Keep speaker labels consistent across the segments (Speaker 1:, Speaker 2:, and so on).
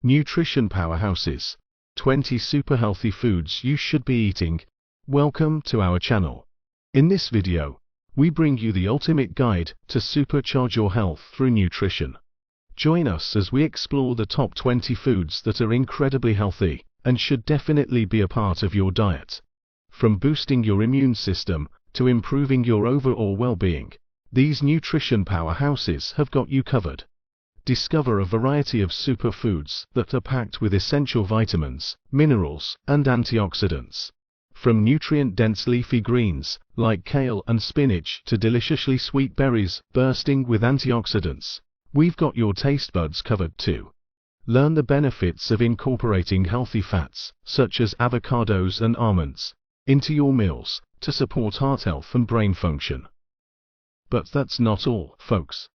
Speaker 1: Nutrition Powerhouses, 20 super healthy foods you should be eating. Welcome to our channel. In this video, we bring you the ultimate guide to supercharge your health through nutrition. Join us as we explore the top 20 foods that are incredibly healthy and should definitely be a part of your diet. From boosting your immune system to improving your overall well-being, these nutrition powerhouses have got you covered. Discover a variety of superfoods that are packed with essential vitamins, minerals, and antioxidants. From nutrient-dense leafy greens, like kale and spinach, to deliciously sweet berries bursting with antioxidants, we've got your taste buds covered too. Learn the benefits of incorporating healthy fats, such as avocados and almonds, into your meals to support heart health and brain function. But that's not all, folks.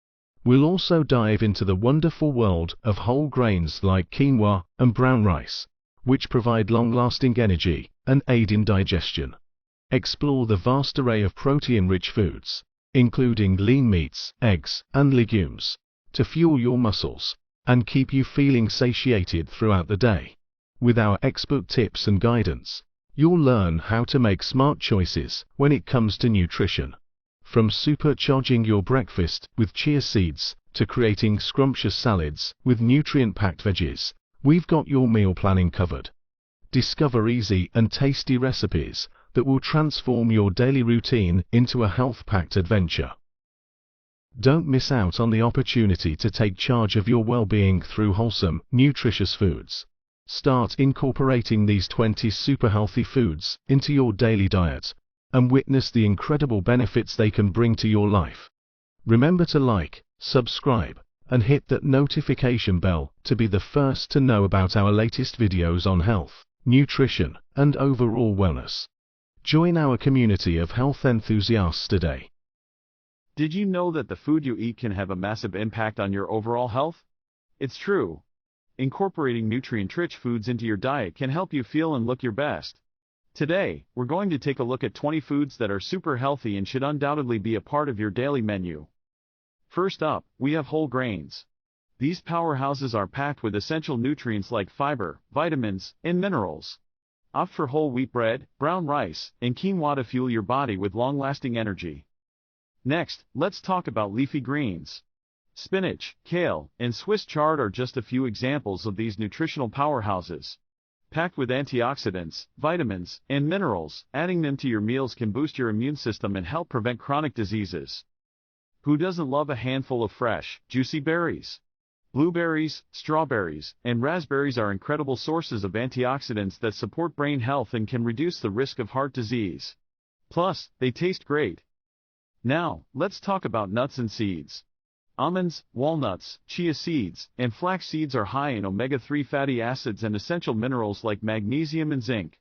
Speaker 1: We'll also dive into the wonderful world of whole grains like quinoa and brown rice, which provide long-lasting energy and aid in digestion. Explore the vast array of protein-rich foods, including lean meats, eggs, and legumes, to fuel your muscles and keep you feeling satiated throughout the day. With our expert tips and guidance, you'll learn how to make smart choices when it comes to nutrition. From supercharging your breakfast with chia seeds to creating scrumptious salads with nutrient-packed veggies, we've got your meal planning covered. Discover easy and tasty recipes that will transform your daily routine into a health-packed adventure. Don't miss out on the opportunity to take charge of your well-being through wholesome, nutritious foods. Start incorporating these 20 super healthy foods into your daily diet and witness the incredible benefits they can bring to your life. Remember to like, subscribe, and hit that notification bell to be the first to know about our latest videos on health, nutrition, and overall wellness. Join our community of health enthusiasts today.
Speaker 2: Did you know that the food you eat can have a massive impact on your overall health? It's true. Incorporating nutrient-rich foods into your diet can help you feel and look your best. Today, we're going to take a look at 20 foods that are super healthy and should undoubtedly be a part of your daily menu. First up, we have whole grains. These powerhouses are packed with essential nutrients like fiber, vitamins, and minerals. Opt for whole wheat bread, brown rice, and quinoa to fuel your body with long-lasting energy. Next, let's talk about leafy greens. Spinach, kale, and Swiss chard are just a few examples of these nutritional powerhouses. Packed with antioxidants, vitamins, and minerals, adding them to your meals can boost your immune system and help prevent chronic diseases. Who doesn't love a handful of fresh, juicy berries? Blueberries, strawberries, and raspberries are incredible sources of antioxidants that support brain health and can reduce the risk of heart disease. Plus, they taste great. Now, let's talk about nuts and seeds. Almonds, walnuts, chia seeds, and flax seeds are high in omega-3 fatty acids and essential minerals like magnesium and zinc.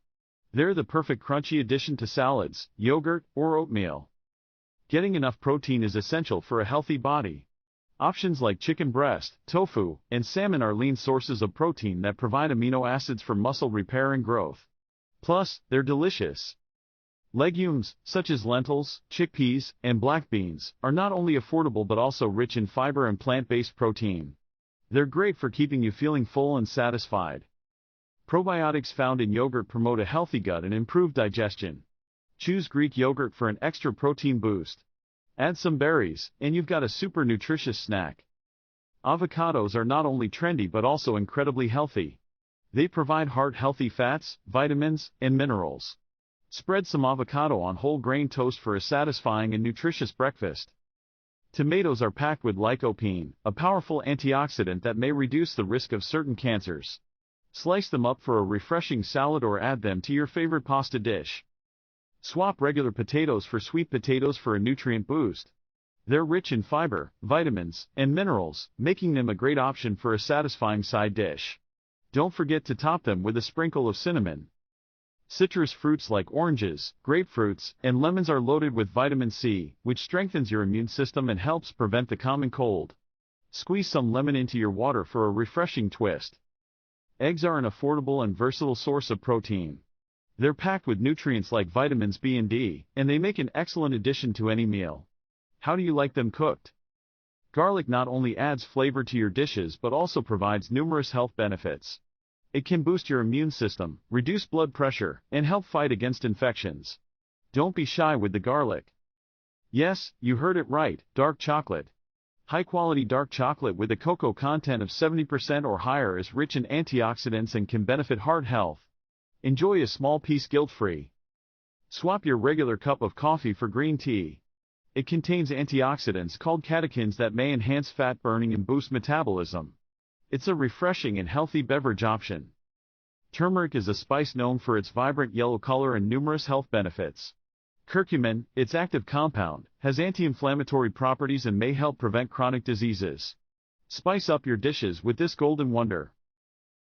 Speaker 2: They're the perfect crunchy addition to salads, yogurt, or oatmeal. Getting enough protein is essential for a healthy body. Options like chicken breast, tofu, and salmon are lean sources of protein that provide amino acids for muscle repair and growth. Plus, they're delicious. Legumes, such as lentils, chickpeas, and black beans, are not only affordable but also rich in fiber and plant-based protein. They're great for keeping you feeling full and satisfied. Probiotics found in yogurt promote a healthy gut and improve digestion. Choose Greek yogurt for an extra protein boost. Add some berries, and you've got a super nutritious snack. Avocados are not only trendy but also incredibly healthy. They provide heart-healthy fats, vitamins, and minerals. Spread some avocado on whole grain toast for a satisfying and nutritious breakfast. Tomatoes are packed with lycopene, a powerful antioxidant that may reduce the risk of certain cancers. Slice them up for a refreshing salad or add them to your favorite pasta dish. Swap regular potatoes for sweet potatoes for a nutrient boost. They're rich in fiber, vitamins, and minerals, making them a great option for a satisfying side dish. Don't forget to top them with a sprinkle of cinnamon. Citrus fruits like oranges, grapefruits, and lemons are loaded with vitamin C, which strengthens your immune system and helps prevent the common cold. Squeeze some lemon into your water for a refreshing twist. Eggs are an affordable and versatile source of protein. They're packed with nutrients like vitamins B and D, and they make an excellent addition to any meal. How do you like them cooked? Garlic not only adds flavor to your dishes but also provides numerous health benefits. It can boost your immune system, reduce blood pressure, and help fight against infections. Don't be shy with the garlic. Yes, you heard it right, dark chocolate. High-quality dark chocolate with a cocoa content of 70% or higher is rich in antioxidants and can benefit heart health. Enjoy a small piece guilt-free. Swap your regular cup of coffee for green tea. It contains antioxidants called catechins that may enhance fat burning and boost metabolism. It's a refreshing and healthy beverage option. Turmeric is a spice known for its vibrant yellow color and numerous health benefits. Curcumin, its active compound, has anti-inflammatory properties and may help prevent chronic diseases. Spice up your dishes with this golden wonder.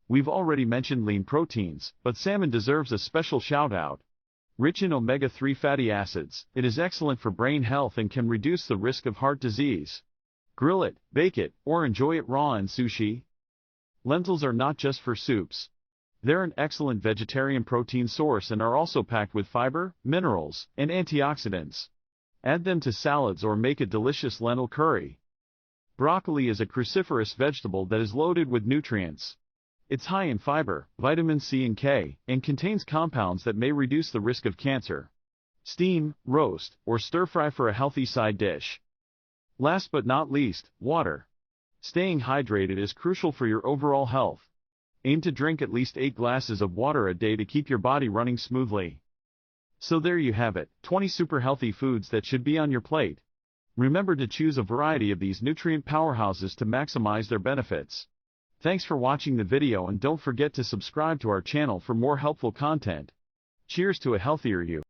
Speaker 2: We've already mentioned lean proteins, but salmon deserves a special shout-out. Rich in omega-3 fatty acids, it is excellent for brain health and can reduce the risk of heart disease. Grill it, bake it, or enjoy it raw in sushi. Lentils are not just for soups. They're an excellent vegetarian protein source and are also packed with fiber, minerals, and antioxidants. Add them to salads or make a delicious lentil curry. Broccoli is a cruciferous vegetable that is loaded with nutrients. It's high in fiber, vitamin C and K, and contains compounds that may reduce the risk of cancer. Steam, roast, or stir-fry for a healthy side dish. Last but not least, water. Staying hydrated is crucial for your overall health. Aim to drink at least 8 glasses of water a day to keep your body running smoothly. So there you have it, 20 super healthy foods that should be on your plate. Remember to choose a variety of these nutrient powerhouses to maximize their benefits. Thanks for watching the video and don't forget to subscribe to our channel for more helpful content. Cheers to a healthier you.